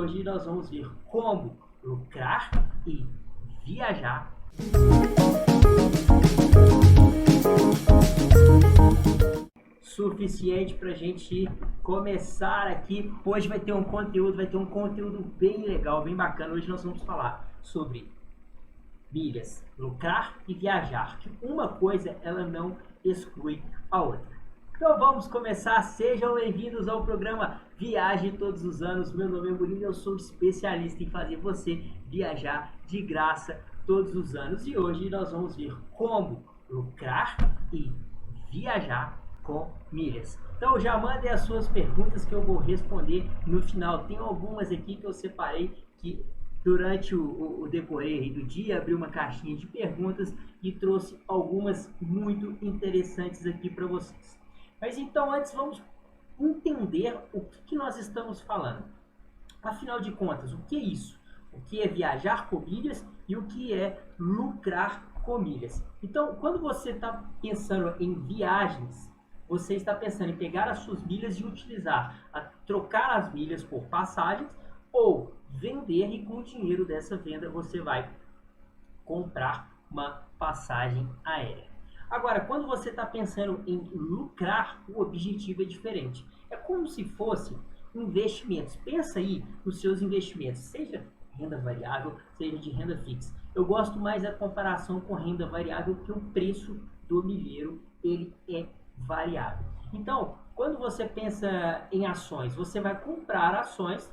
hoje nós vamos ver como lucrar e viajar. Suficiente para a gente começar aqui. Hoje vai ter um conteúdo bem legal, bem bacana. Hoje nós vamos falar sobre milhas, lucrar e viajar, que uma coisa ela não exclui a outra. Então vamos começar. Sejam bem-vindos ao programa Viagem Todos os Anos. Meu nome é Murilo e eu sou especialista em fazer você viajar de graça todos os anos. E hoje nós vamos ver como lucrar e viajar com milhas. Então já mandem as suas perguntas que eu vou responder no final. Tem algumas aqui que eu separei que durante o decorrer do dia abri uma caixinha de perguntas e trouxe algumas muito interessantes aqui para vocês. Mas então antes vamos entender o que nós estamos falando. Afinal de contas, o que é isso? O que é viajar com milhas e o que é lucrar com milhas? Então, quando você está pensando em viagens, você está pensando em pegar as suas milhas e utilizar, trocar as milhas por passagens ou vender, e com o dinheiro dessa venda você vai comprar uma passagem aérea. Agora, quando você está pensando em lucrar, o objetivo é diferente. É como se fosse investimentos. Pensa aí nos seus investimentos, seja renda variável, seja de renda fixa. Eu gosto mais da comparação com renda variável, porque o preço do milheiro ele é variável. Então, quando você pensa em ações, você vai comprar ações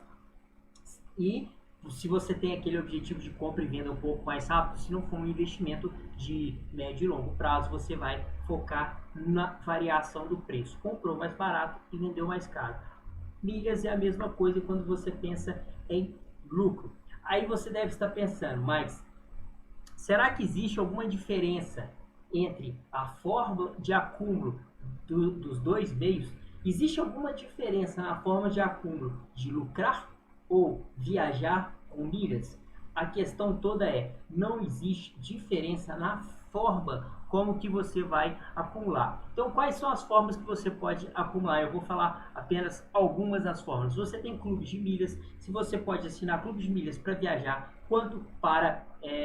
e se você tem aquele objetivo de compra e venda um pouco mais rápido, se não for um investimento de médio e longo prazo, você vai focar na variação do preço. Comprou mais barato e vendeu mais caro. Milhas é a mesma coisa quando você pensa em lucro. Aí você deve estar pensando, mas será que existe alguma diferença entre a forma de acúmulo dos dois meios? Existe alguma diferença na forma de acúmulo de lucrar ou viajar com milhas? A questão toda é, não existe diferença na forma como que você vai acumular. Então, quais são as formas que você pode acumular? Eu vou falar apenas algumas das formas. Você tem clubes de milhas, se você pode assinar clubes de milhas para viajar, quanto para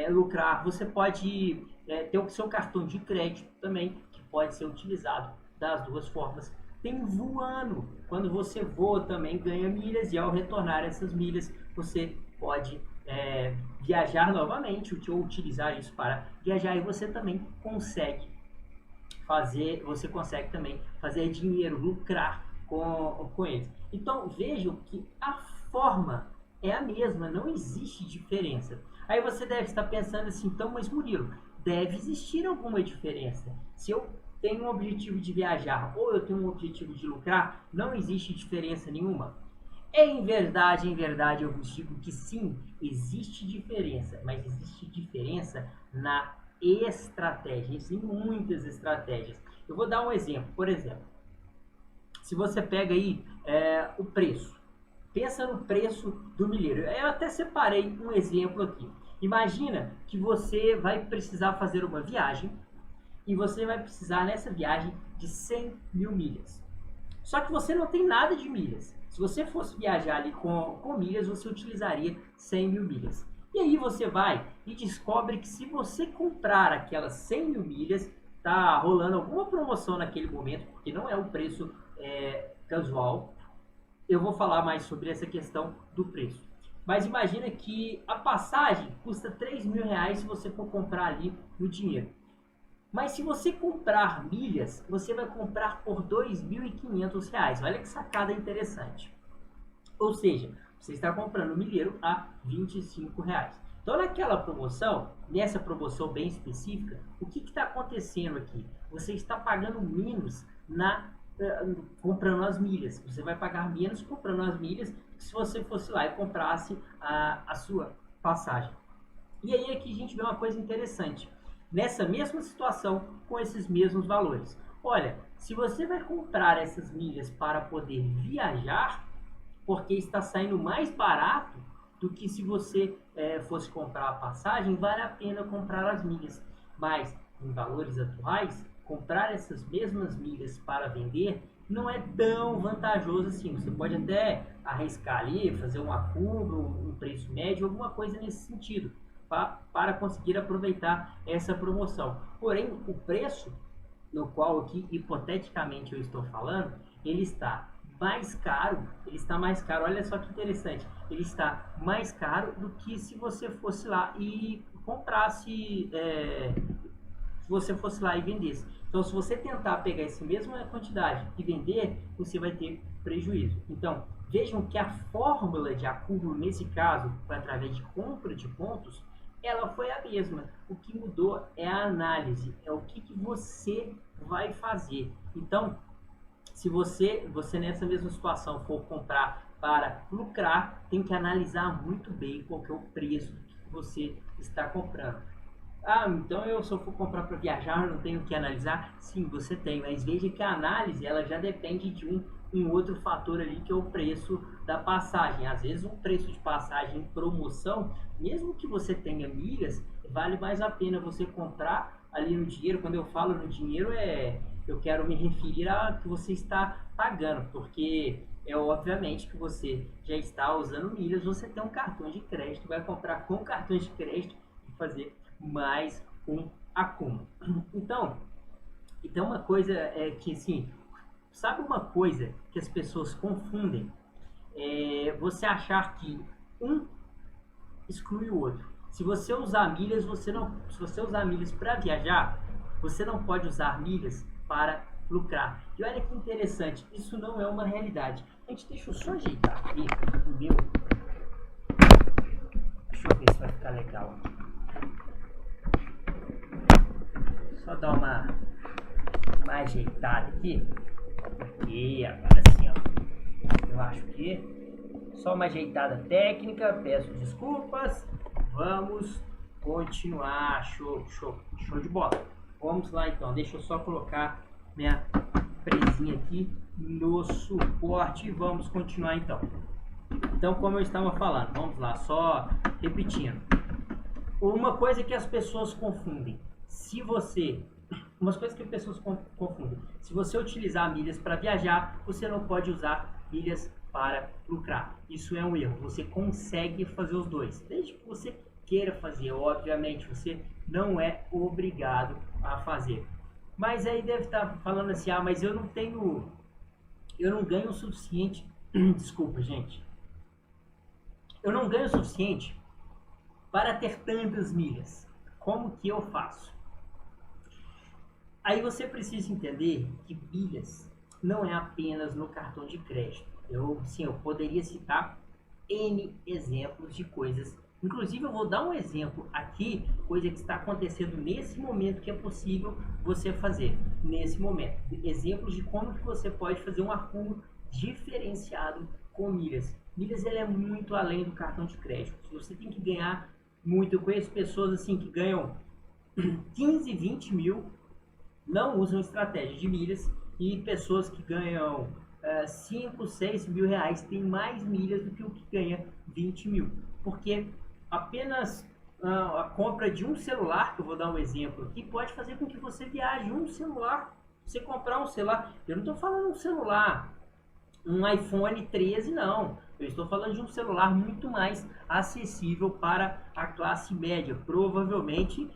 lucrar. Você pode ter o seu cartão de crédito também, que pode ser utilizado das duas formas. Tem voando, quando você voa também ganha milhas, e ao retornar essas milhas você pode viajar novamente ou utilizar isso para viajar, e você também consegue também fazer dinheiro, lucrar com eles. Então vejam que a forma é a mesma, não existe diferença. Aí você deve estar pensando assim, então, mas Murilo, deve existir alguma diferença. Se eu tenho um objetivo de viajar ou eu tenho um objetivo de lucrar, não existe diferença nenhuma. Em verdade, eu vos digo que sim, existe diferença, mas existe diferença na estratégia. Existem muitas estratégias. Eu vou dar um exemplo. Por exemplo, se você pega aí o preço, pensa no preço do milheiro. Eu até separei um exemplo aqui. Imagina que você vai precisar fazer uma viagem e você vai precisar nessa viagem de 100 mil milhas. Só que você não tem nada de milhas. Se você fosse viajar ali com milhas, você utilizaria 100 mil milhas. E aí você vai e descobre que se você comprar aquelas 100 mil milhas, tá rolando alguma promoção naquele momento, porque não é um preço casual. Eu vou falar mais sobre essa questão do preço. Mas imagina que a passagem custa 3 mil reais se você for comprar ali no dinheiro. Mas se você comprar milhas, você vai comprar por 2.500 reais. Olha que sacada interessante. Ou seja, você está comprando o milheiro a 25 reais. Então naquela promoção, nessa promoção bem específica, o que está acontecendo aqui? Você está pagando menos comprando as milhas. Você vai pagar menos comprando as milhas que se você fosse lá e comprasse a sua passagem. E aí aqui a gente vê uma coisa interessante. Nessa mesma situação, com esses mesmos valores. Olha, se você vai comprar essas milhas para poder viajar, porque está saindo mais barato do que se você fosse comprar a passagem, vale a pena comprar as milhas. Mas, em valores atuais, comprar essas mesmas milhas para vender não é tão vantajoso assim. Você pode até arriscar ali, fazer um acúmulo, um preço médio, alguma coisa nesse sentido, para conseguir aproveitar essa promoção. Porém, o preço no qual aqui hipoteticamente eu estou falando, ele está mais caro, olha só que interessante, ele está mais caro do que se você fosse lá e comprasse, se você fosse lá e vendesse. Então, se você tentar pegar essa mesma quantidade e vender, você vai ter prejuízo. Então, vejam que a fórmula de acúmulo, nesse caso, foi através de compra de pontos, ela foi a mesma. O que mudou é a análise, é o que você vai fazer. Então, se você nessa mesma situação for comprar para lucrar, tem que analisar muito bem qual que é o preço que você está comprando. Ah, então eu só for comprar para viajar, não tenho que analisar? Sim, você tem, mas veja que a análise ela já depende de um outro fator ali, que é o preço da passagem. Às vezes um preço de passagem em promoção, mesmo que você tenha milhas, vale mais a pena você comprar ali no dinheiro. Quando eu falo no dinheiro, eu quero me referir a que você está pagando, porque é obviamente que você já está usando milhas, você tem um cartão de crédito, vai comprar com cartão de crédito e fazer mais um acúmulo. Então uma coisa é que, assim, sabe uma coisa que as pessoas confundem? É você achar que um exclui o outro. Se você usar milhas, se você usar milhas para viajar, você não pode usar milhas para lucrar. E olha que interessante, isso não é uma realidade. Gente, deixa eu só ajeitar aqui o meu. Deixa eu ver se vai ficar legal. Só dar uma ajeitada aqui. E agora sim, ó. Eu acho que só uma ajeitada técnica. Peço desculpas. Vamos continuar. Show de bola. Vamos lá então. Deixa eu só colocar minha presinha aqui no suporte e vamos continuar então. Então, como eu estava falando, vamos lá, só repetindo. Uma coisa que as pessoas confundem. Umas coisas que as pessoas confundem. Se você utilizar milhas para viajar, você não pode usar milhas para lucrar. Isso é um erro. Você consegue fazer os dois, desde que você queira fazer. Obviamente, você não é obrigado a fazer. Mas aí deve estar falando assim, mas eu não ganho o suficiente. Desculpa, gente. Eu não ganho o suficiente para ter tantas milhas. Como que eu faço? Aí você precisa entender que milhas não é apenas no cartão de crédito. Eu poderia citar N exemplos de coisas. Inclusive, eu vou dar um exemplo aqui, coisa que está acontecendo nesse momento, que é possível você fazer nesse momento. Exemplos de como que você pode fazer um acúmulo diferenciado com milhas. Milhas é muito além do cartão de crédito. Você tem que ganhar muito. Eu conheço pessoas assim que ganham 15, 20 mil, não usam estratégia de milhas, e pessoas que ganham 5, 6 mil reais têm mais milhas do que o que ganha 20 mil. Porque apenas a compra de um celular, que eu vou dar um exemplo aqui, pode fazer com que você viaje. Um celular, você comprar um celular, eu não estou falando um celular, um iPhone 13, não. Eu estou falando de um celular muito mais acessível para a classe média. Provavelmente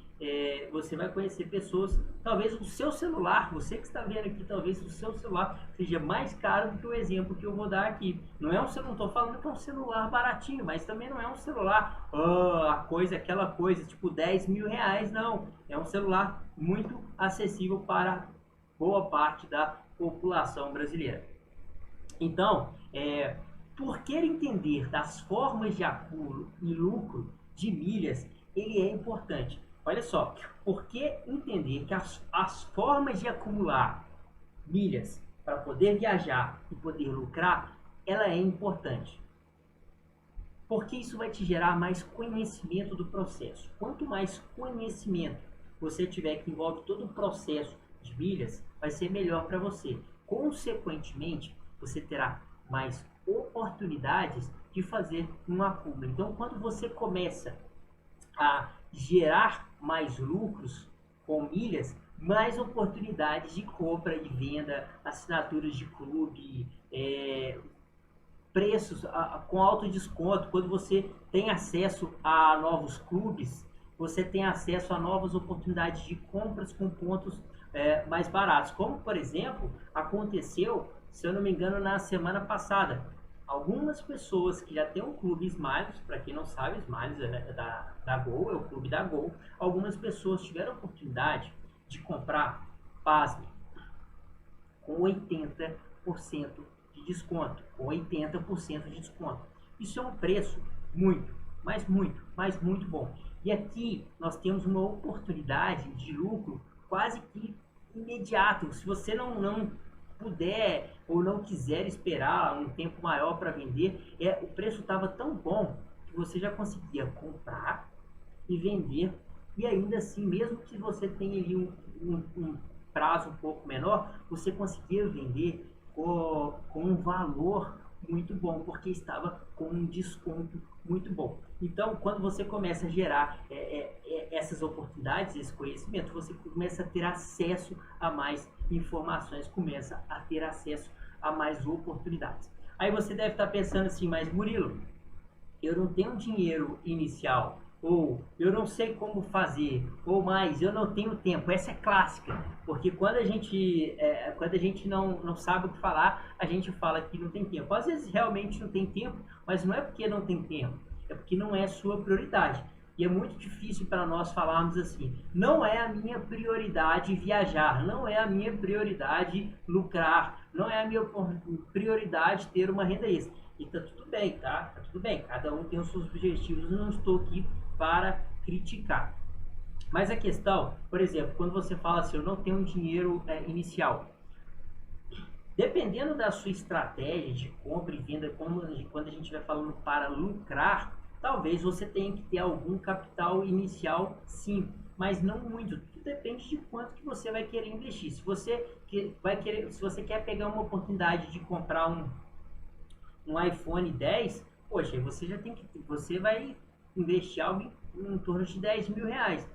você vai conhecer pessoas, talvez o seu celular, você que está vendo aqui, talvez o seu celular seja mais caro do que o exemplo que eu vou dar aqui. Não estou falando que é um celular baratinho, mas também não é um celular, aquela coisa, tipo 10 mil reais, não. É um celular muito acessível para boa parte da população brasileira. Então, por querer entender das formas de acúmulo e lucro de milhas, ele é importante. Olha só, por que entender que as formas de acumular milhas para poder viajar e poder lucrar, ela é importante. Porque isso vai te gerar mais conhecimento do processo. Quanto mais conhecimento você tiver que envolve todo o processo de milhas, vai ser melhor para você. Consequentemente, você terá mais oportunidades de fazer um acúmulo. Então, quando você começa a gerar mais lucros com milhas, mais oportunidades de compra e venda, assinaturas de clube, preços com alto desconto. Quando você tem acesso a novos clubes, você tem acesso a novas oportunidades de compras com pontos mais baratos. Como, por exemplo, aconteceu, se eu não me engano, na semana passada. Algumas pessoas que já têm um clube Smiles, para quem não sabe, Smiles é da Gol, é o clube da Gol. Algumas pessoas tiveram a oportunidade de comprar, pasme, com 80% de desconto, com 80% de desconto. Isso é um preço muito, mas muito bom. E aqui nós temos uma oportunidade de lucro quase que imediato. Se você não puder ou não quiser esperar um tempo maior para vender, o preço estava tão bom que você já conseguia comprar e vender, e ainda assim, mesmo que você tenha ali um prazo um pouco menor, você conseguia vender com um valor muito bom, porque estava com um desconto muito bom. Então, quando você começa a gerar essas oportunidades, esse conhecimento, você começa a ter acesso a mais informações, começa a ter acesso a mais oportunidades. Aí você deve estar pensando assim, mas Murilo, eu não tenho dinheiro inicial, ou eu não sei como fazer, ou mais, eu não tenho tempo. Essa é clássica, porque quando a gente não sabe o que falar, a gente fala que não tem tempo. Às vezes realmente não tem tempo, mas não é porque não tem tempo, é porque não é sua prioridade. E é muito difícil para nós falarmos assim, não é a minha prioridade viajar, não é a minha prioridade lucrar, não é a minha prioridade ter uma renda extra. E tá tudo bem, tá? Tá tudo bem, cada um tem os seus objetivos, eu não estou aqui para criticar. Mas a questão, por exemplo, quando você fala assim, eu não tenho dinheiro inicial, dependendo da sua estratégia de compra e venda, quando a gente vai falando para lucrar, talvez você tenha que ter algum capital inicial, sim, mas não muito. Tudo depende de quanto que você vai querer investir. Se você quer pegar uma oportunidade de comprar um iPhone 10, poxa, você vai investir algo em torno de 10 mil reais.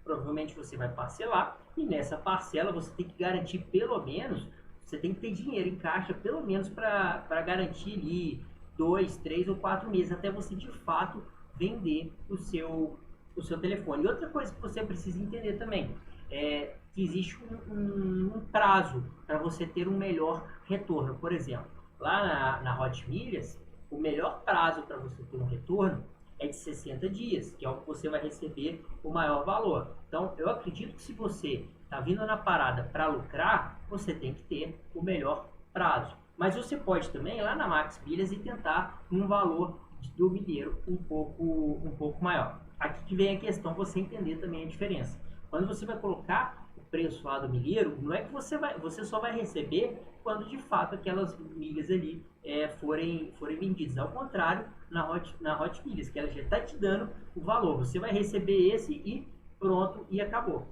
Provavelmente você vai parcelar, e nessa parcela você tem que garantir pelo menos, você tem que ter dinheiro em caixa pelo menos para garantir ali 2, 3 ou 4 meses, até você de fato vender o seu telefone. E outra coisa que você precisa entender também, que existe um prazo para você ter um melhor retorno. Por exemplo, lá na Hot Milhas, o melhor prazo para você ter um retorno é de 60 dias, que é o que você vai receber o maior valor. Então, eu acredito que se você está vindo na parada para lucrar, você tem que ter o melhor prazo. Mas você pode também ir lá na Max Milhas e tentar um valor do milheiro um pouco maior. Aqui que vem a questão, você entender também a diferença. Quando você vai colocar o preço lá do milheiro, não é que você só vai receber quando de fato aquelas milhas ali forem vendidas. Ao contrário, na Hot Milhas, que ela já está te dando o valor. Você vai receber esse e pronto, e acabou.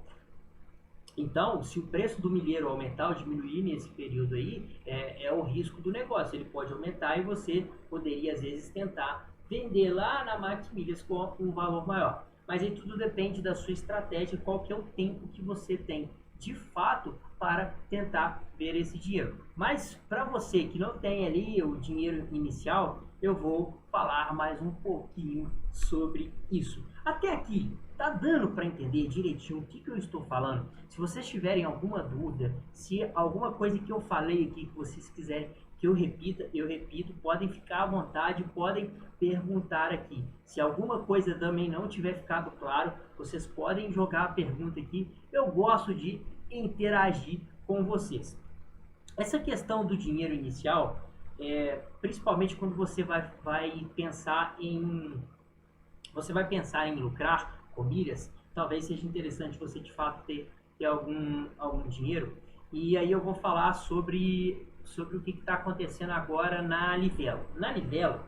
Então, se o preço do milheiro aumentar ou diminuir nesse período aí, é o risco do negócio. Ele pode aumentar e você poderia, às vezes, tentar vender lá na Max Milhas com um valor maior. Mas aí tudo depende da sua estratégia, qual que é o tempo que você tem, de fato, para tentar ver esse dinheiro. Mas, para você que não tem ali o dinheiro inicial, eu vou falar mais um pouquinho sobre isso. Até aqui, tá dando para entender direitinho o que eu estou falando? Se vocês tiverem alguma dúvida, se alguma coisa que eu falei aqui que vocês quiserem que eu repito, podem ficar à vontade, podem perguntar aqui. Se alguma coisa também não tiver ficado claro, vocês podem jogar a pergunta aqui. Eu gosto de interagir com vocês. Essa questão do dinheiro inicial, principalmente quando você vai pensar em lucrar com milhas, talvez seja interessante você de fato ter algum dinheiro. E aí eu vou falar sobre o que está acontecendo agora na Livelo. Na Livelo,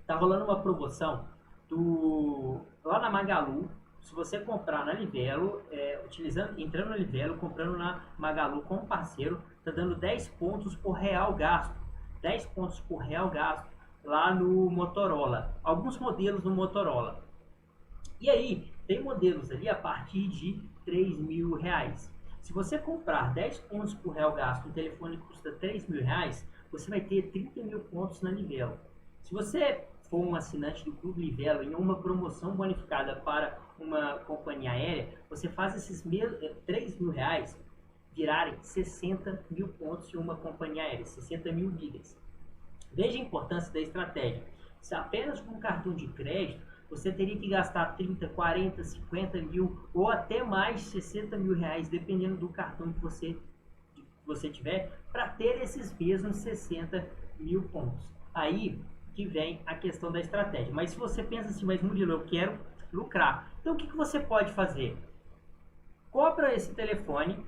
tá rolando uma promoção lá na Magalu. Se você comprar na Livelo, entrando na Livelo, comprando na Magalu com um parceiro, tá dando 10 pontos por real gasto. 10 pontos por real gasto lá no Motorola. Alguns modelos no Motorola. E aí, tem modelos ali a partir de R$ 3.000. Se você comprar 10 pontos por real gasto, um telefone que custa R$ 3.000, você vai ter 30.000 pontos na Livelo. Se você for um assinante do Clube Livelo em uma promoção bonificada para uma companhia aérea, você faz esses R$ 3.000 virarem 60.000 pontos em uma companhia aérea, 60.000 milhas. Veja a importância da estratégia. Se apenas com um cartão de crédito, você teria que gastar 30, 40, 50 mil ou até mais 60 mil reais, dependendo do cartão que você tiver, para ter esses mesmos 60.000 pontos. Aí que vem a questão da estratégia. Mas se você pensa assim, mas Murilo, eu quero lucrar. Então o que você pode fazer? Compra esse telefone.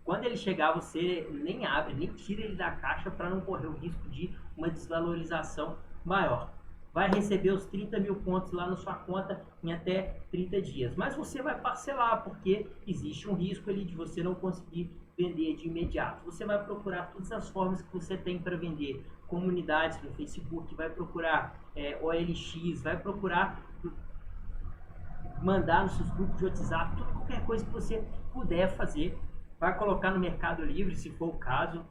Quando ele chegar, você nem abre, nem tira ele da caixa para não correr o risco de uma desvalorização maior. Vai receber os 30.000 pontos lá na sua conta em até 30 dias. Mas você vai parcelar, porque existe um risco ali de você não conseguir vender de imediato. Você vai procurar todas as formas que você tem para vender. Comunidades no Facebook, vai procurar OLX, vai procurar mandar nos seus grupos de WhatsApp, qualquer coisa que você puder fazer. Vai colocar no Mercado Livre, se for o caso.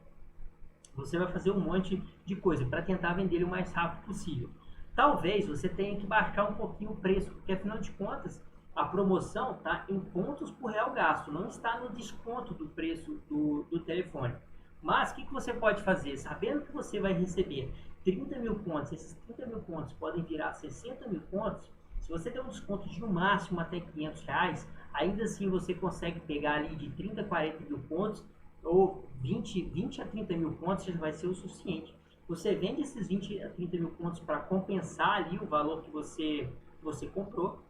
Você vai fazer um monte de coisa para tentar vender ele o mais rápido possível. Talvez você tenha que baixar um pouquinho o preço, porque afinal de contas, a promoção está em pontos por real gasto, não está no desconto do preço do telefone. Mas o que você pode fazer? Sabendo que você vai receber 30.000 pontos, esses 30.000 pontos podem virar 60.000 pontos, se você der um desconto de no máximo até R$500, ainda assim você consegue pegar ali de 30 a 40 mil pontos, ou 20 a 30 mil pontos já vai ser o suficiente. Você vende esses 20 a 30 mil pontos para compensar ali o valor que você comprou,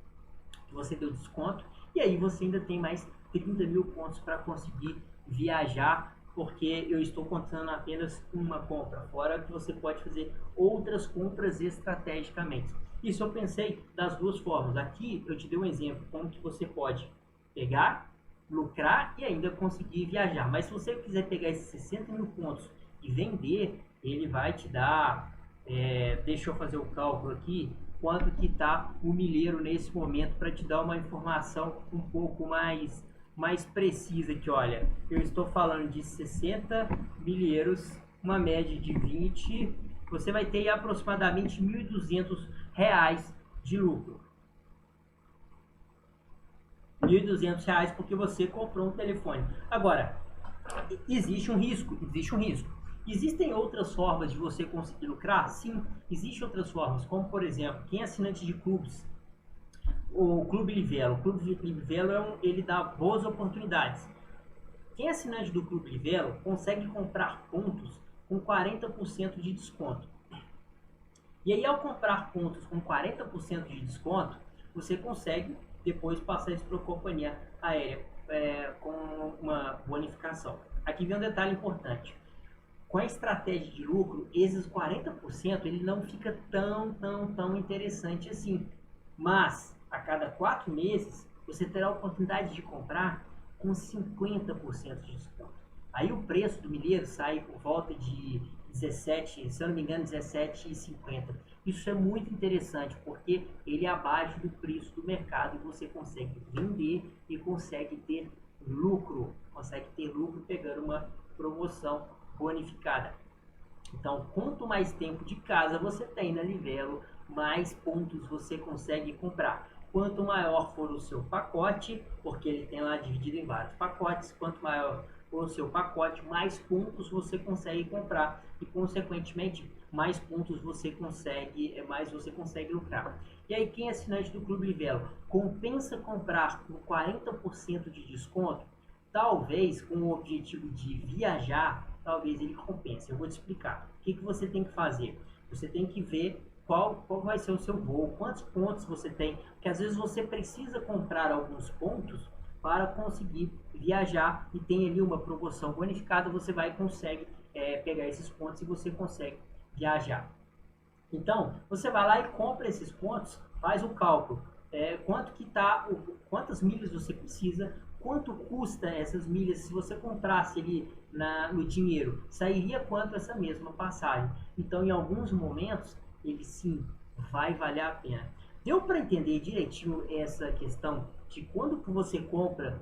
que você deu desconto, e aí você ainda tem mais 30.000 pontos para conseguir viajar, porque eu estou contando apenas uma compra, fora que você pode fazer outras compras estrategicamente. Isso eu pensei das duas formas. Aqui eu te dei um exemplo, como que você pode pegar, lucrar e ainda conseguir viajar. Mas se você quiser pegar esses 60.000 pontos e vender, ele vai te dar, deixa eu fazer o cálculo aqui, quanto que está o milheiro nesse momento, para te dar uma informação um pouco mais precisa aqui. Olha, eu estou falando de 60 milheiros, uma média de 20, você vai ter aproximadamente R$1.200 de lucro. R$1.200 porque você comprou um telefone. Agora, existe um risco. Existem outras formas de você conseguir lucrar? Sim, existem outras formas, como por exemplo, quem é assinante de clubes, o Clube Livelo. O Clube Livelo ele dá boas oportunidades. Quem é assinante do Clube Livelo consegue comprar pontos com 40% de desconto. E aí, ao comprar pontos com 40% de desconto, você consegue depois passar isso para a companhia aérea com uma bonificação. Aqui vem um detalhe importante. Com a estratégia de lucro, esses 40% ele não fica tão interessante assim. Mas, a cada 4 meses, você terá a oportunidade de comprar com 50% de desconto. Aí o preço do milheiro sai por volta de 17, se eu não me engano, 17,50. Isso é muito interessante, porque ele é abaixo do preço do mercado e você consegue vender e consegue ter lucro. Pegando uma promoção bonificada. Então, quanto mais tempo de casa você tem na Livelo, mais pontos você consegue comprar. Quanto maior for o seu pacote, porque ele tem lá dividido em vários pacotes, quanto maior for o seu pacote, mais pontos você consegue comprar e, consequentemente, mais pontos você consegue lucrar. E aí, quem é assinante do Clube Livelo, compensa comprar com 40% de desconto? Talvez com o objetivo de viajar, talvez ele compense. Eu vou te explicar. O que você tem que fazer? Você tem que ver qual vai ser o seu voo, quantos pontos você tem, porque às vezes você precisa comprar alguns pontos para conseguir viajar e tem ali uma promoção bonificada, você vai e consegue pegar esses pontos e você consegue viajar. Então, você vai lá e compra esses pontos, faz o cálculo, quantas milhas você precisa, quanto custa essas milhas. Se você comprasse ali no dinheiro, sairia quanto essa mesma passagem. Então, em alguns momentos, ele sim vai valer a pena. Deu para entender direitinho essa questão de quando que você compra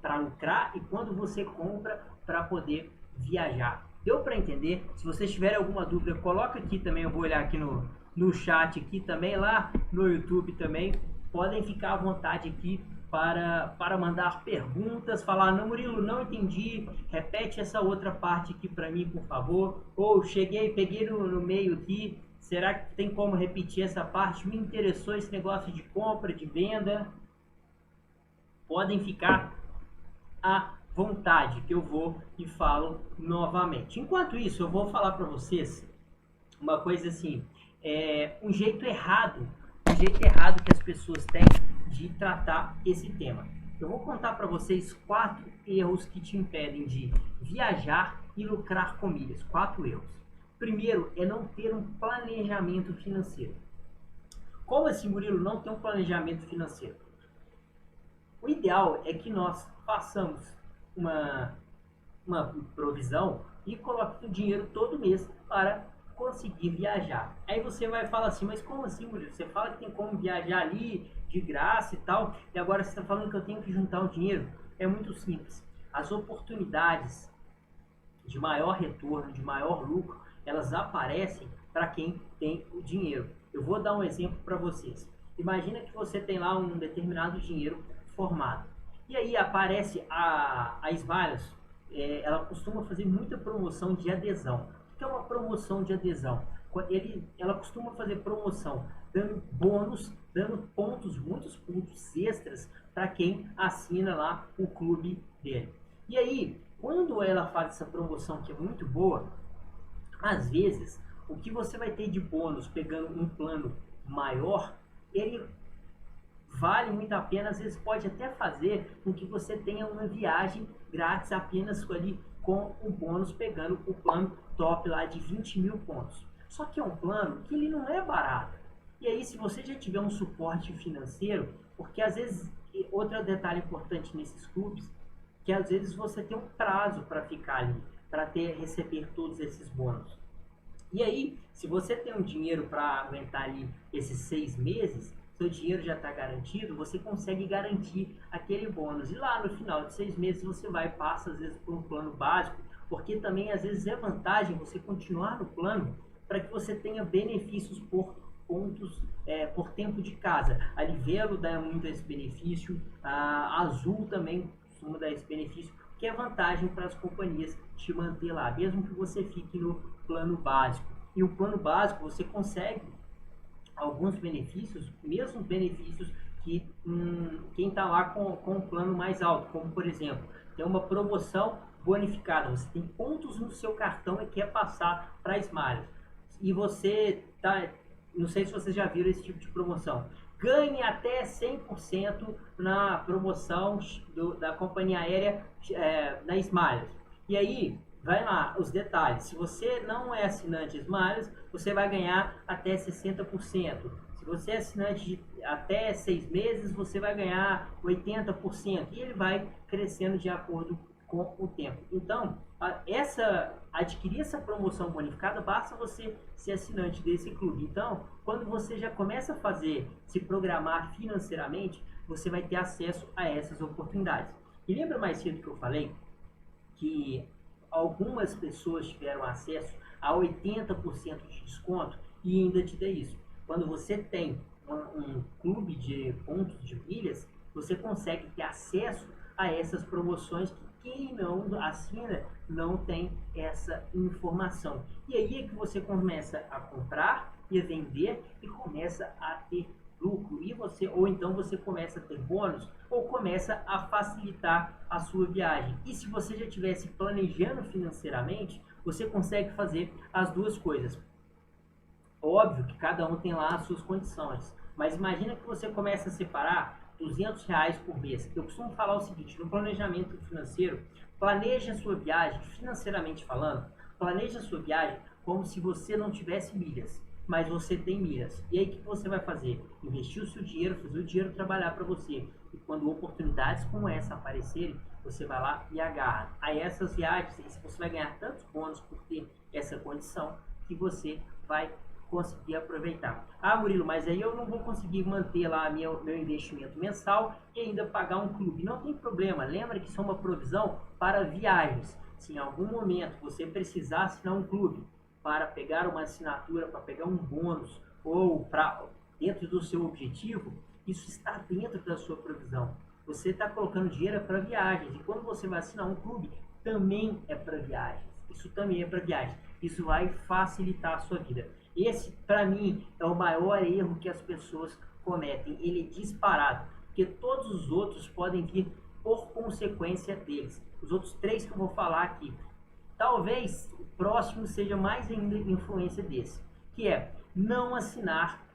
para lucrar e quando você compra para poder viajar? Deu para entender? Se vocês tiverem alguma dúvida, coloca aqui também, eu vou olhar aqui no chat aqui também, lá no YouTube também. Podem ficar à vontade aqui para mandar perguntas, falar, não, Murilo, não entendi, repete essa outra parte aqui para mim, por favor. Ou peguei no meio aqui, será que tem como repetir essa parte? Me interessou esse negócio de compra, de venda. Podem ficar à vontade, que eu vou e falo novamente. Enquanto isso, eu vou falar para vocês uma coisa assim, um jeito errado que as pessoas têm de tratar esse tema. Eu vou contar para vocês 4 erros que te impedem de viajar e lucrar com milhas. 4 erros. Primeiro é não ter um planejamento financeiro. Como assim, Murilo, não ter um planejamento financeiro? O ideal é que nós façamos uma provisão e coloque o dinheiro todo mês para conseguir viajar. Aí você vai falar assim, mas como assim, Murilo? Você fala que tem como viajar ali de graça e tal, e agora você está falando que eu tenho que juntar o dinheiro? É muito simples. As oportunidades de maior retorno, de maior lucro, elas aparecem para quem tem o dinheiro. Eu vou dar um exemplo para vocês. Imagina que você tem lá um determinado dinheiro formado. E aí aparece a Smiles, ela costuma fazer muita promoção de adesão. O que é uma promoção de adesão? Ela costuma fazer promoção dando bônus, dando pontos, muitos pontos extras para quem assina lá o clube dele. E aí, quando ela faz essa promoção que é muito boa, às vezes o que você vai ter de bônus pegando um plano maior, ele vale muito a pena, às vezes pode até fazer com que você tenha uma viagem grátis apenas ali com o bônus pegando o plano top lá de 20 mil pontos. Só que é um plano que ele não é barato. E aí, se você já tiver um suporte financeiro, porque às vezes, outro detalhe importante nesses clubes, que às vezes você tem um prazo para ficar ali, para receber todos esses bônus. E aí, se você tem um dinheiro para aguentar ali esses 6 meses, seu dinheiro já está garantido, você consegue garantir aquele bônus. E lá no final de 6 meses você vai e passa às vezes por um plano básico, porque também às vezes é vantagem você continuar no plano para que você tenha benefícios por pontos, por tempo de casa. A Livelo dá muito esse benefício, a Azul também costuma dar esse benefício, que é vantagem para as companhias te manter lá, mesmo que você fique no plano básico. E o plano básico você consegue alguns benefícios, mesmo benefícios que quem está lá com um plano mais alto, como por exemplo, tem uma promoção bonificada, você tem pontos no seu cartão e quer passar para a Smiles. E você tá, não sei se vocês já viram esse tipo de promoção, ganhe até 100% na promoção da companhia aérea na Smiles. E aí, vai lá, os detalhes. Se você não é assinante Smiles, você vai ganhar até 60%. Se você é assinante de até 6 meses, você vai ganhar 80%. E ele vai crescendo de acordo com o tempo. Então, adquirir essa promoção bonificada, basta você ser assinante desse clube. Então, quando você já começa a se programar financeiramente, você vai ter acesso a essas oportunidades. E lembra mais cedo que eu falei que algumas pessoas tiveram acesso a 80% de desconto e ainda te dá isso. Quando você tem um clube de pontos de milhas, você consegue ter acesso a essas promoções que quem não assina não tem essa informação. E aí é que você começa a comprar e a vender e começa a ter lucro. Ou então você começa a ter bônus ou começa a facilitar a sua viagem. E se você já estivesse planejando financeiramente, você consegue fazer as duas coisas. Óbvio que cada um tem lá as suas condições, mas imagina que você começa a separar R$200 por mês. Eu costumo falar o seguinte, no planejamento financeiro, planeje a sua viagem, financeiramente falando, planeje a sua viagem como se você não tivesse milhas, mas você tem milhas. E aí o que você vai fazer? Investir o seu dinheiro, fazer o dinheiro trabalhar para você. E quando oportunidades como essa aparecerem, você vai lá e agarra. Aí essas viagens, você vai ganhar tantos bônus por ter essa condição, que você vai conseguir aproveitar. Ah, Murilo, mas aí eu não vou conseguir manter lá meu investimento mensal e ainda pagar um clube. Não tem problema, lembra que isso é uma provisão para viagens. Se em algum momento você precisar assinar um clube para pegar uma assinatura, para pegar um bônus ou para dentro do seu objetivo, isso está dentro da sua provisão. Você está colocando dinheiro para viagens e quando você vai assinar um clube, também é para viagens. Isso também é para viagens. Isso vai facilitar a sua vida. Esse, para mim, é o maior erro que as pessoas cometem. Ele é disparado, porque todos os outros podem vir por consequência deles. Os outros 3 que eu vou falar aqui. Talvez o próximo seja mais ainda influência desse, que é não assinar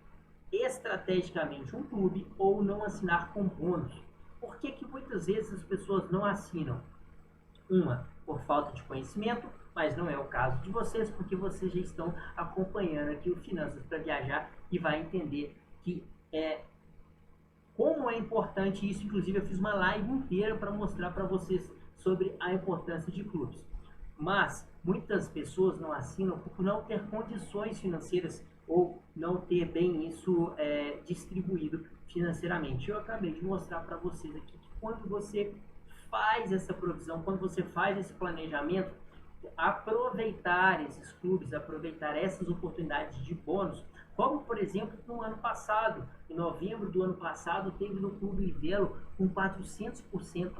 estrategicamente um clube ou não assinar com bônus. Por que que muitas vezes as pessoas não assinam? Uma, por falta de conhecimento, mas não é o caso de vocês, porque vocês já estão acompanhando aqui o Finanças para Viajar e vai entender que como é importante isso. Inclusive eu fiz uma live inteira para mostrar para vocês sobre a importância de clubes. Mas muitas pessoas não assinam por não ter condições financeiras ou não ter bem isso distribuído financeiramente. Eu acabei de mostrar para vocês aqui que quando você faz essa provisão, quando você faz esse planejamento, aproveitar esses clubes, aproveitar essas oportunidades de bônus, como por exemplo no ano passado, em novembro do ano passado, teve no Clube Livelo com 400%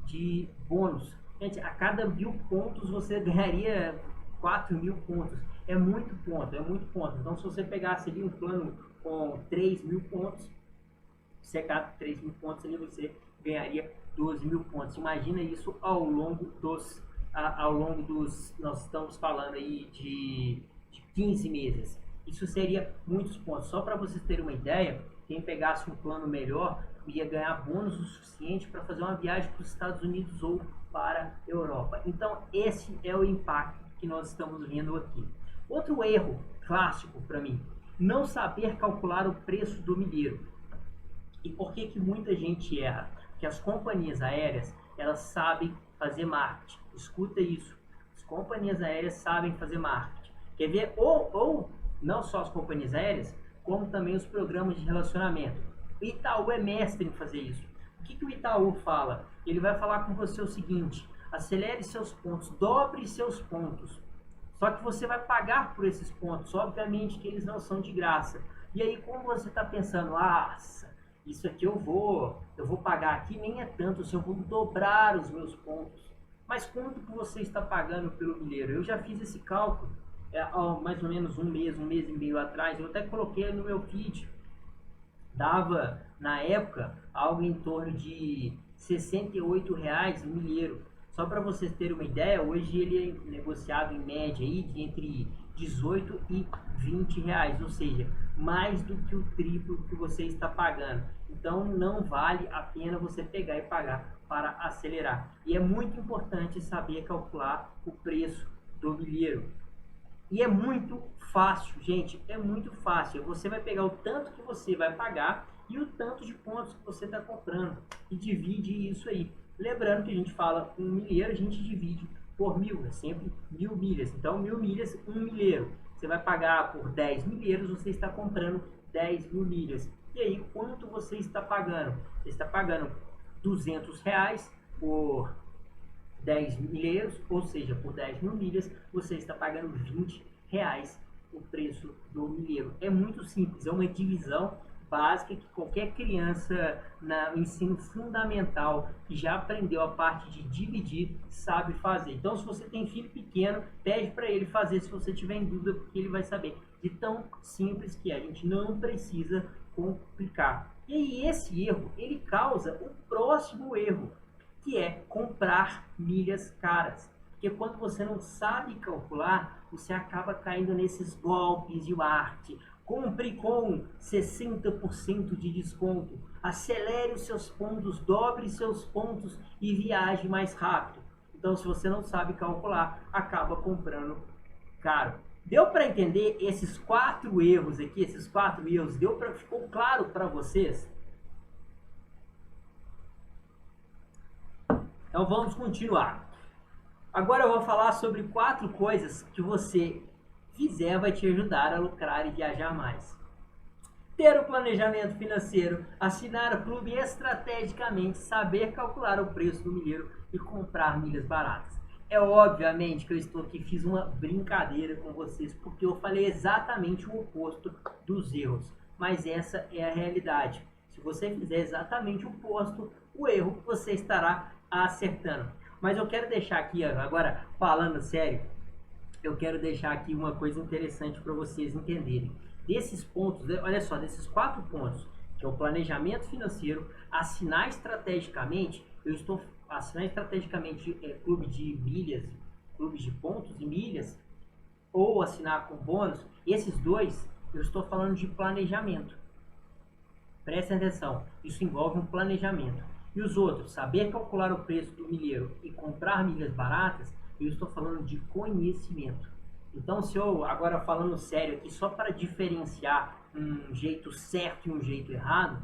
de bônus. Gente, a cada 1000 pontos você ganharia 4.000 pontos. É muito ponto, é muito ponto. Então se você pegasse ali um plano com 3.000 pontos, você cada 3.000 pontos ali você ganharia 12.000 pontos. Imagina isso ao longo dos, nós estamos falando aí de 15 meses. Isso seria muitos pontos. Só para vocês terem uma ideia, quem pegasse um plano melhor ia ganhar bônus o suficiente para fazer uma viagem para os Estados Unidos ou para a Europa. Então esse é o impacto que nós estamos vendo aqui. Outro erro clássico para mim, não saber calcular o preço do milheiro. E por que que muita gente erra? Porque as companhias aéreas, elas sabem fazer marketing. Escuta isso. As companhias aéreas sabem fazer marketing. Quer ver? Ou não só as companhias aéreas, como também os programas de relacionamento. O Itaú é mestre em fazer isso. O que que o Itaú fala? Ele vai falar com você o seguinte: acelere seus pontos, dobre seus pontos. Só que você vai pagar por esses pontos. Obviamente que eles não são de graça. E aí, como você está pensando, isso aqui eu vou pagar aqui, nem é tanto, se eu vou dobrar os meus pontos. Mas quanto que você está pagando pelo milheiro? Eu já fiz esse cálculo há mais ou menos um mês e meio atrás. Eu até coloquei no meu feed. Dava, na época, algo em torno de R$ 68 o milheiro. Só para vocês terem uma ideia, hoje ele é negociado em média aí de entre 18 e 20 reais, ou seja, mais do que o triplo que você está pagando. Então não vale a pena você pegar e pagar para acelerar. E é muito importante saber calcular o preço do milheiro. E é muito fácil, gente, é muito fácil. Você vai pegar o tanto que você vai pagar e o tanto de pontos que você está comprando e divide isso aí. Lembrando que a gente fala um milheiro, a gente divide por 1000, é sempre 1000 milhas. Então 1000 milhas, um milheiro. Você vai pagar por 10 milheiros, você está comprando 10.000 milhas. E aí, quanto você está pagando? Você está pagando R$200 por 10 milheiros, ou seja, por 10.000 milhas, você está pagando R$20 o preço do milheiro. É muito simples, é uma divisão básica que qualquer criança no ensino fundamental que já aprendeu a parte de dividir sabe fazer. Então, se você tem filho pequeno, pede para ele fazer se você tiver em dúvida, porque ele vai saber. De tão simples que é, a gente não precisa complicar. E aí, esse erro, ele causa o próximo erro, que é comprar milhas caras. Porque quando você não sabe calcular, você acaba caindo nesses golpes de arte. Compre com 60% de desconto. Acelere os seus pontos, dobre seus pontos e viaje mais rápido. Então, se você não sabe calcular, acaba comprando caro. Deu para entender esses 4 erros aqui? Esses 4 erros, ficou claro para vocês? Então, vamos continuar. Agora eu vou falar sobre 4 coisas que você fizer vai te ajudar a lucrar e viajar mais. Ter o planejamento financeiro, assinar o clube estrategicamente, saber calcular o preço do milheiro e comprar milhas baratas. É obviamente que eu estou aqui, fiz uma brincadeira com vocês, porque eu falei exatamente o oposto dos erros. Mas essa é a realidade. Se você fizer exatamente o oposto, o erro você estará acertando. Mas eu quero deixar aqui, agora falando sério, eu quero deixar aqui uma coisa interessante para vocês entenderem. Desses pontos, olha só, desses 4 pontos, que é o planejamento financeiro, assinar estrategicamente, eu estou assinar estrategicamente clube de milhas, clubes de pontos e milhas, ou assinar com bônus, esses dois eu estou falando de planejamento. Prestem atenção, isso envolve um planejamento. E os outros, saber calcular o preço do milheiro e comprar milhas baratas, eu estou falando de conhecimento. Então, se eu, agora falando sério aqui, só para diferenciar um jeito certo e um jeito errado,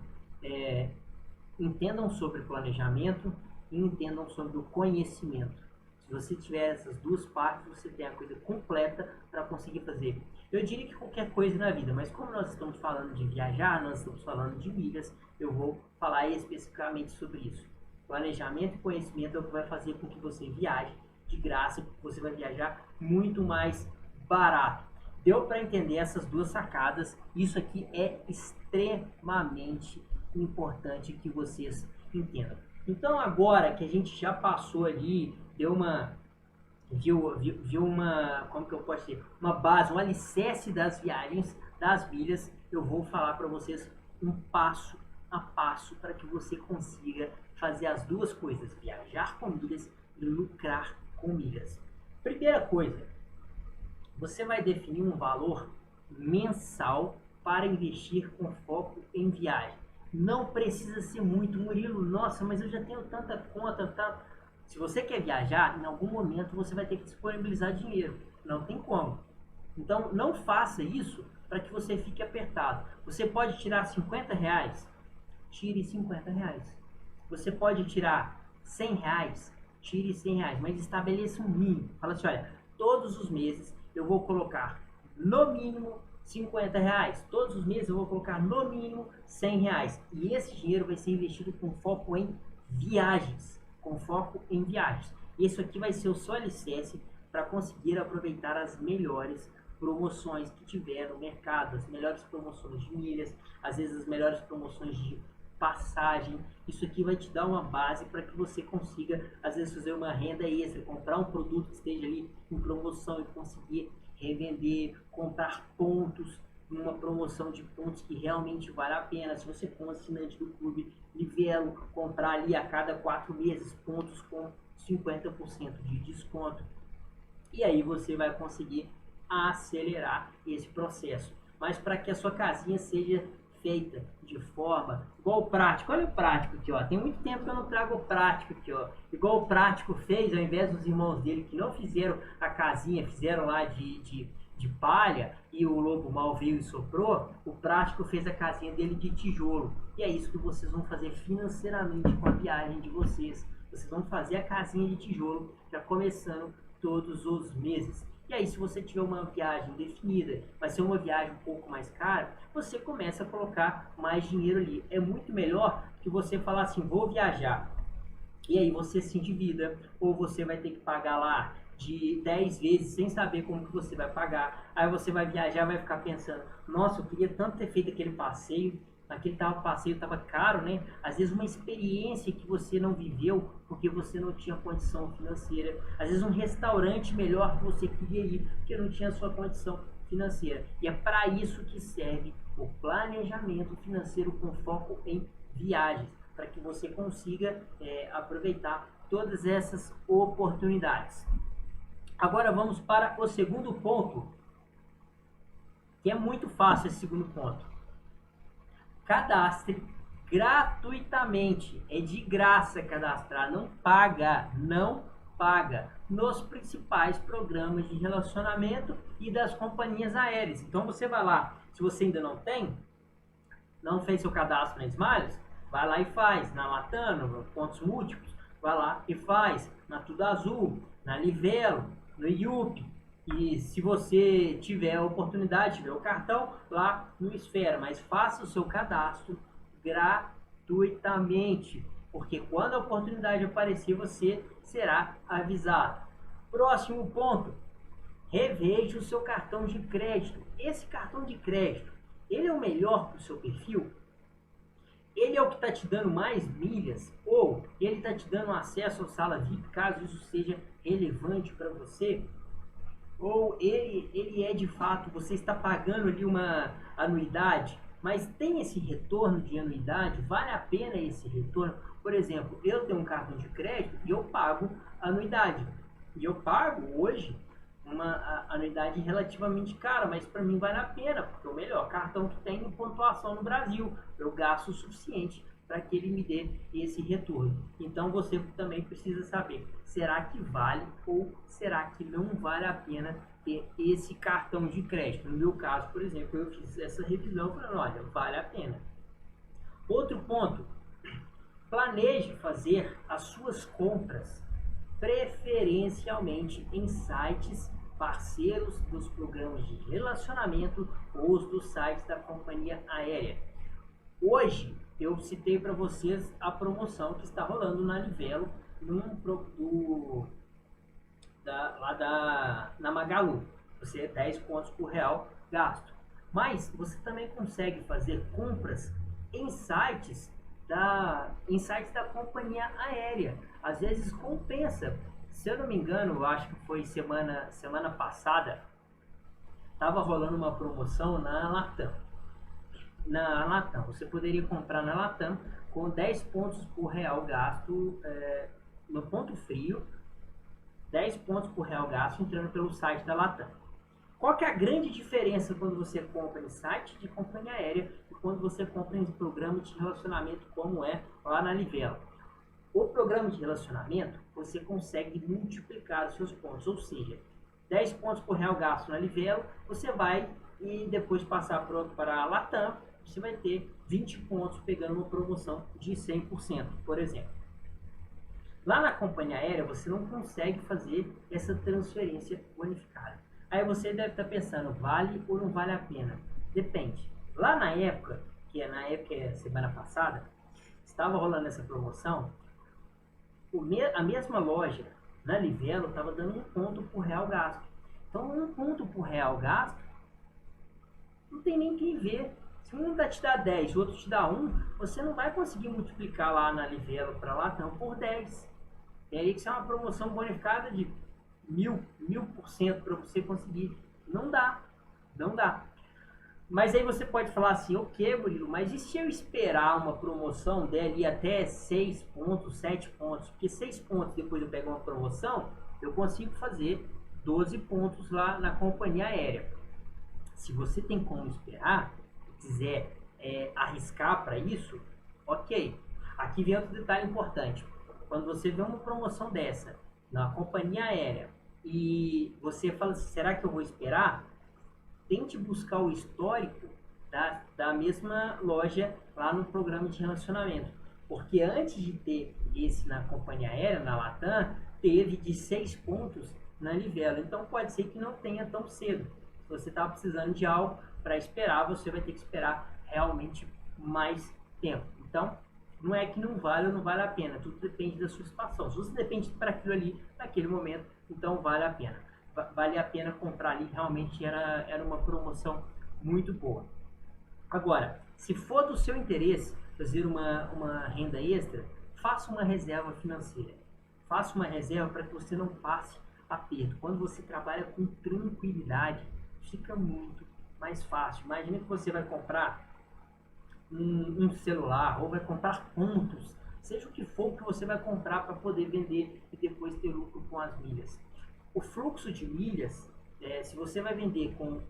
entendam sobre planejamento e entendam sobre o conhecimento. Se você tiver essas duas partes, você tem a coisa completa para conseguir fazer. Eu diria que qualquer coisa na vida, mas como nós estamos falando de viajar, nós estamos falando de milhas, eu vou falar especificamente sobre isso. Planejamento e conhecimento é o que vai fazer com que você viaje de graça, porque você vai viajar muito mais barato. Deu para entender essas duas sacadas? Isso aqui é extremamente importante que vocês entendam. Então agora que a gente já passou ali, deu uma viu uma, como que eu posso dizer, uma base, um alicerce das viagens, das milhas, eu vou falar para vocês um passo a passo para que você consiga fazer as duas coisas, viajar com milhas e lucrar com milhas. Primeira coisa, você vai definir um valor mensal para investir com foco em viagem. Não precisa ser muito, Murilo, nossa, mas eu já tenho tanta conta, tá? Se você quer viajar, em algum momento você vai ter que disponibilizar dinheiro. Não tem como. Então, não faça isso para que você fique apertado. Você pode tirar 50 reais? Tire 50 reais. Você pode tirar 100 reais? Tire 100 reais. Mas estabeleça um mínimo. Fala assim, olha, todos os meses eu vou colocar no mínimo 50 reais. Todos os meses eu vou colocar no mínimo 100 reais. E esse dinheiro vai ser investido com foco em viagens. Com foco em viagens. Isso aqui vai ser o seu alicerce para conseguir aproveitar as melhores promoções que tiver no mercado, as melhores promoções de milhas, às vezes as melhores promoções de passagem. Isso aqui vai te dar uma base para que você consiga, às vezes, fazer uma renda extra, comprar um produto que esteja ali em promoção e conseguir revender, comprar pontos, uma promoção de pontos que realmente vale a pena. Se você for um assinante do clube Livelo, comprar ali a cada 4 meses pontos com 50% de desconto. E aí você vai conseguir acelerar esse processo. Mas para que a sua casinha seja feita de forma igual o prático, olha o prático aqui, ó. Tem muito tempo que eu não trago o prático aqui, ó. Igual o prático fez, ao invés dos irmãos dele que não fizeram a casinha, fizeram lá de palha e o lobo mal veio e soprou, o prático fez a casinha dele de tijolo. E é isso que vocês vão fazer financeiramente com a viagem de vocês. Vocês vão fazer a casinha de tijolo já começando todos os meses. E aí, se você tiver uma viagem definida, vai ser uma viagem um pouco mais cara, você começa a colocar mais dinheiro ali. É muito melhor que você falar assim, vou viajar. E aí você se endivida, ou você vai ter que pagar lá de 10 vezes sem saber como que você vai pagar. Aí você vai viajar, vai ficar pensando, nossa, eu queria tanto ter feito aquele passeio, aquele passeio estava caro, né? Às vezes uma experiência que você não viveu porque você não tinha condição financeira. Às vezes um restaurante melhor que você queria ir porque não tinha a sua condição financeira. E é para isso que serve o planejamento financeiro com foco em viagens, para que você consiga aproveitar todas essas oportunidades. Agora vamos para o segundo ponto, que é muito fácil esse segundo ponto. Cadastre gratuitamente, é de graça cadastrar, não paga, nos principais programas de relacionamento e das companhias aéreas. Então você vai lá, se você ainda não fez seu cadastro na Smiles, vai lá e faz, na Latam, no Pontos Múltiplos, vai lá e faz, na Tudo Azul, na Livelo, no IUP, E se você tiver a oportunidade, tiver o cartão lá no Esfera, mas faça o seu cadastro gratuitamente, porque quando a oportunidade aparecer, você será avisado. Próximo ponto, reveja o seu cartão de crédito. Esse cartão de crédito, ele é o melhor para o seu perfil? Ele é o que está te dando mais milhas? Ou ele está te dando acesso à sala VIP, caso isso seja relevante para você? Ou ele é de fato, você está pagando ali uma anuidade, mas tem esse retorno de anuidade? Vale a pena esse retorno? Por exemplo, eu tenho um cartão de crédito e eu pago anuidade. E eu pago hoje uma anuidade relativamente cara, mas para mim vale a pena, porque é o melhor cartão que tem em pontuação no Brasil. Eu gasto o suficiente para que ele me dê esse retorno. Então você também precisa saber, será que vale ou será que não vale a pena ter esse cartão de crédito? No meu caso, por exemplo, eu fiz essa revisão falando, olha, vale a pena. Outro ponto, planeje fazer as suas compras preferencialmente em sites parceiros dos programas de relacionamento ou os dos sites da companhia aérea. Hoje eu citei para vocês a promoção que está rolando na Livelo na Magalu. Você é 10 pontos por real gasto. Mas você também consegue fazer compras em sites da companhia aérea. Às vezes compensa. Se eu não me engano, eu acho que foi semana passada, estava rolando uma promoção na Latam. Você poderia comprar na Latam com 10 pontos por real gasto no ponto frio, 10 pontos por real gasto entrando pelo site da Latam. Qual que é a grande diferença quando você compra em site de companhia aérea e quando você compra em programa de relacionamento como é lá na Livelo? O programa de relacionamento, você consegue multiplicar os seus pontos, ou seja, 10 pontos por real gasto na Livelo, você vai e depois passar para a Latam, você vai ter 20 pontos pegando uma promoção de 100%, por exemplo. Lá na companhia aérea, você não consegue fazer essa transferência bonificada. Aí você deve estar pensando, vale ou não vale a pena? Depende. Lá na época, semana passada, estava rolando essa promoção, a mesma loja na Livelo estava dando 1 ponto por real gasto. Então, 1 ponto por real gasto, não tem nem quem ver. Se um te dá 10 e o outro te dá 1, você não vai conseguir multiplicar lá na Livelo para lá não por 10. Teria que ser uma promoção bonificada de 1000% para você conseguir. Não dá. Mas aí você pode falar assim, ok, Murilo, mas e se eu esperar uma promoção dele até 6 pontos, 7 pontos? Porque 6 pontos depois eu pego uma promoção, eu consigo fazer 12 pontos lá na companhia aérea. Se você tem como esperar, quiser arriscar para isso, ok. Aqui vem outro detalhe importante. Quando você vê uma promoção dessa na companhia aérea e você fala assim, será que eu vou esperar? Tente buscar o histórico da mesma loja lá no programa de relacionamento. Porque antes de ter esse na companhia aérea, na Latam, teve de 6 pontos na Livelo. Então pode ser que não tenha tão cedo. Se você está precisando de algo para esperar, você vai ter que esperar realmente mais tempo. Então, não é que não vale ou não vale a pena. Tudo depende da sua situação. Se você depende para aquilo ali, naquele momento, então vale a pena. Vale a pena comprar ali, realmente era uma promoção muito boa. Agora, se for do seu interesse fazer uma renda extra, faça uma reserva financeira. Faça uma reserva para que você não passe aperto. Quando você trabalha com tranquilidade, fica muito mais fácil. Imagina que você vai comprar um celular ou vai comprar pontos, seja o que for que você vai comprar para poder vender e depois ter lucro com as milhas. O fluxo de milhas, se você vai vender com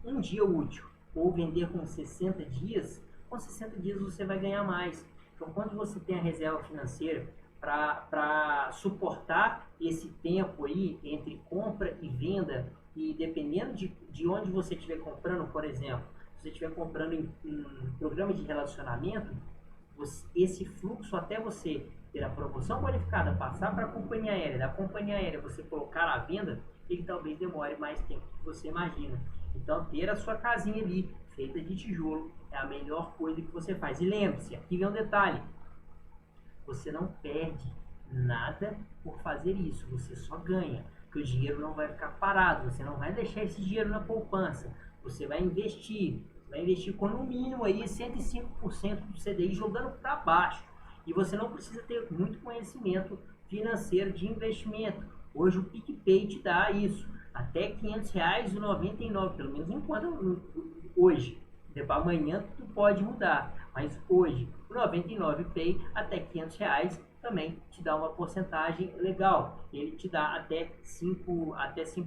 um dia útil ou vender com 60 dias, com 60 dias você vai ganhar mais. Então, quando você tem a reserva financeira para suportar esse tempo aí entre compra e venda, e dependendo de onde você estiver comprando, por exemplo, se você estiver comprando em programa de relacionamento, esse fluxo até você ter a promoção qualificada, passar para a companhia aérea, da companhia aérea você colocar à venda, ele talvez demore mais tempo do que você imagina. Então, ter a sua casinha ali, feita de tijolo, é a melhor coisa que você faz. E lembre-se, aqui vem um detalhe, você não perde nada por fazer isso, você só ganha, porque o dinheiro não vai ficar parado, você não vai deixar esse dinheiro na poupança, você vai investir com no mínimo aí 105% do CDI jogando para baixo, e você não precisa ter muito conhecimento financeiro de investimento. Hoje o PicPay te dá isso, até R$500,99, pelo menos enquanto hoje. Para amanhã tu pode mudar, mas hoje o 99 Pay até R$500 também te dá uma porcentagem legal. Ele te dá até 5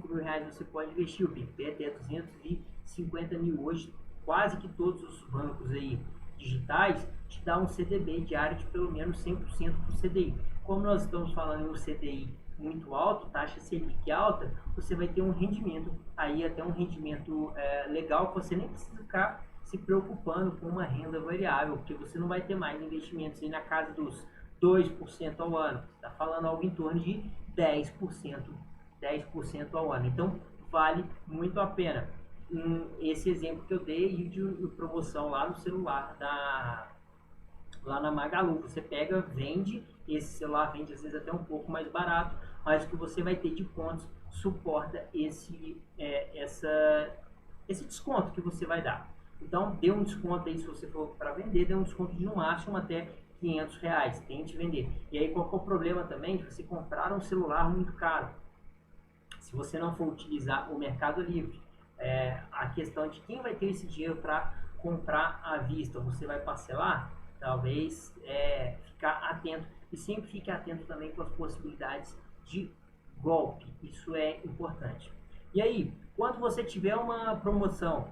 mil reais você pode investir. O PicPay até 250 mil hoje. Quase que todos os bancos aí digitais te dá um CDB diário de pelo menos 100% do CDI. Como nós estamos falando em um CDI muito alto, taxa Selic alta, você vai ter um rendimento aí, até um rendimento legal, que você nem precisa ficar se preocupando com uma renda variável, porque você não vai ter mais investimentos aí na casa dos 2% ao ano. Você está falando algo em torno de 10% ao ano. Então, vale muito a pena. Esse exemplo que eu dei de promoção lá no celular, lá na Magalu. Você pega, vende, esse celular vende às vezes até um pouco mais barato, mas o que você vai ter de pontos suporta esse desconto que você vai dar. Então, dê um desconto aí, se você for para vender, dê um desconto de no máximo até R$500, tente vender. E aí, qual que é o problema também de você comprar um celular muito caro? Se você não for utilizar o Mercado Livre, a questão de quem vai ter esse dinheiro para comprar à vista, você vai parcelar? Talvez ficar atento, e sempre fique atento também com as possibilidades de golpe, isso é importante. E aí, quando você tiver uma promoção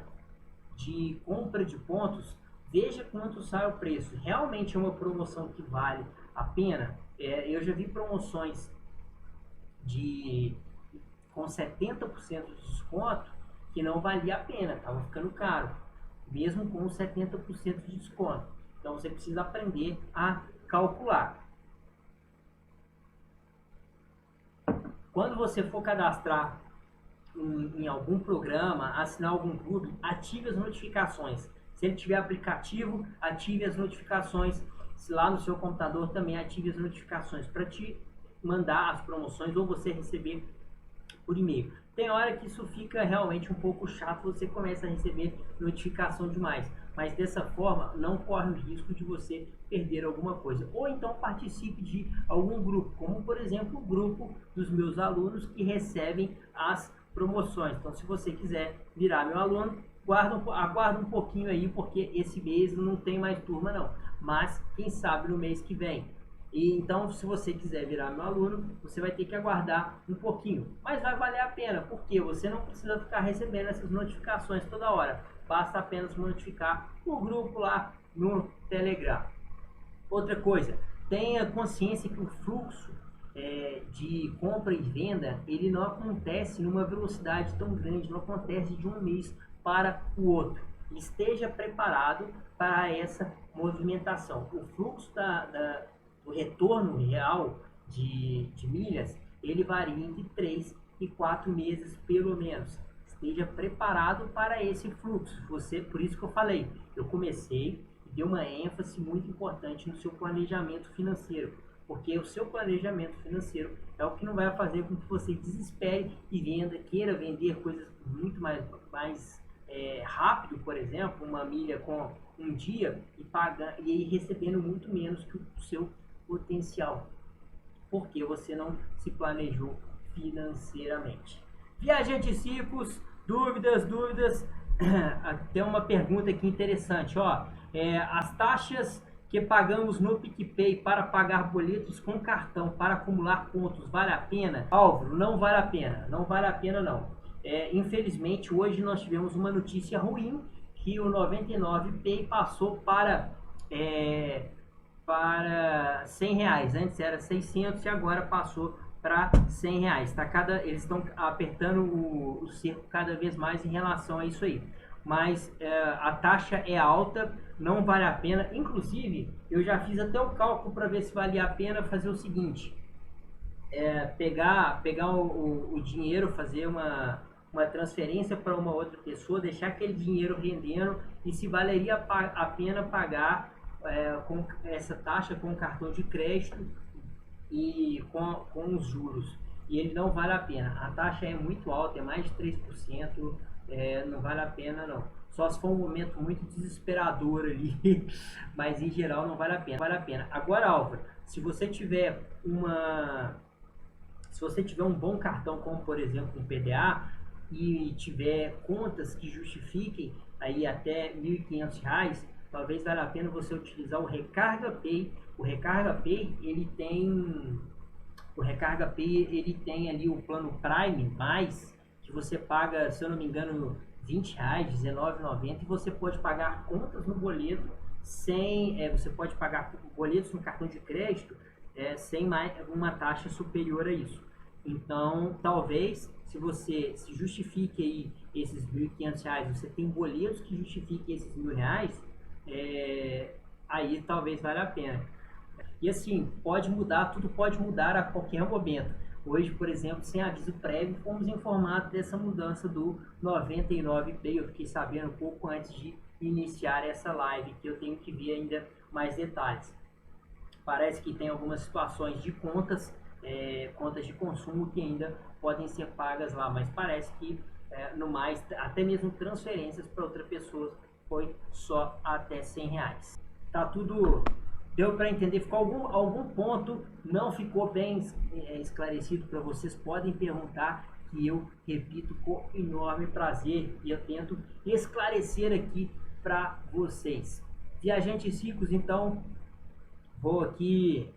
de compra de pontos, veja quanto sai o preço. Realmente é uma promoção que vale a pena. Eu já vi promoções com 70% de desconto que não valia a pena, estava ficando caro, mesmo com 70% de desconto. Então você precisa aprender a calcular. Quando você for cadastrar em algum programa, assinar algum clube, ative as notificações. Se ele tiver aplicativo, ative as notificações. Se lá no seu computador também ative as notificações para te mandar as promoções ou você receber por e-mail. Tem hora que isso fica realmente um pouco chato, você começa a receber notificação demais, mas dessa forma não corre o risco de você perder alguma coisa. Ou então participe de algum grupo, como por exemplo o grupo dos meus alunos que recebem as promoções. Então, se você quiser virar meu aluno, aguarda um pouquinho aí, porque esse mês não tem mais turma não, mas quem sabe no mês que vem. E então, se você quiser virar meu aluno, você vai ter que aguardar um pouquinho, mas vai valer a pena, porque você não precisa ficar recebendo essas notificações toda hora, basta apenas notificar o grupo lá no Telegram. Outra coisa, tenha consciência que o fluxo de compra e venda, ele não acontece numa velocidade tão grande, não acontece de um mês para o outro. Esteja preparado para essa movimentação. O fluxo o retorno real de milhas, ele varia entre 3 e 4 meses pelo menos. Esteja preparado para esse fluxo. Por isso que eu falei, eu comecei e dei uma ênfase muito importante no seu planejamento financeiro, porque o seu planejamento financeiro é o que não vai fazer com que você desespere e queira vender coisas muito mais rápido, por exemplo, uma milha com um dia e aí recebendo muito menos que o seu potencial, porque você não se planejou financeiramente. Viajante Ciclos, dúvidas, tem uma pergunta aqui interessante, as taxas que pagamos no PicPay para pagar boletos com cartão para acumular pontos, vale a pena? Álvaro, não vale a pena não. Infelizmente hoje nós tivemos uma notícia ruim, que o 99 Pay passou para R$100, antes era 600 e agora passou para R$100. Eles estão apertando o cerco cada vez mais em relação a isso aí. Mas a taxa é alta, não vale a pena. Inclusive, eu já fiz até o cálculo para ver se valia a pena fazer o seguinte. pegar o dinheiro, fazer uma transferência para uma outra pessoa, deixar aquele dinheiro rendendo e se valeria a pena pagar com essa taxa com cartão de crédito e com os juros. E ele não vale a pena. A taxa é muito alta, é mais de 3%, não vale a pena não. Só se for um momento muito desesperador ali, mas em geral não vale a pena. Vale a pena. Agora, Álvaro, se você tiver um bom cartão, como por exemplo um PDA, e tiver contas que justifiquem aí até R$ 1.500, talvez valha a pena você utilizar o Recarga Pay. O Recarga Pay, ele tem ali o plano Prime+, que você paga, se eu não me engano, R$ 20, R$19,90, e você pode pagar contas no boleto você pode pagar boletos no cartão de crédito sem mais uma taxa superior a isso. Então, talvez, se você se justifique aí esses R$ 1.500, você tem boletos que justifiquem esses R$1.000, aí talvez valha a pena. E assim, tudo pode mudar a qualquer momento. Hoje, por exemplo, sem aviso prévio, fomos informados dessa mudança do 99 Pay. Eu fiquei sabendo um pouco antes de iniciar essa live, que eu tenho que ver ainda mais detalhes. Parece que tem algumas situações de contas de consumo que ainda podem ser pagas lá, mas parece que no mais, até mesmo transferências para outra pessoa foi só até R$100. Tá tudo... Deu para entender? Ficou algum ponto não ficou bem esclarecido para vocês? Podem perguntar, que eu repito com enorme prazer e eu tento esclarecer aqui para vocês. Viajantes ricos, então vou aqui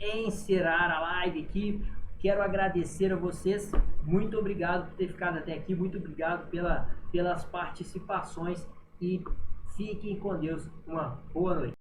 encerrar a live aqui. Quero agradecer a vocês, muito obrigado por ter ficado até aqui, muito obrigado pelas participações e fiquem com Deus, uma boa noite.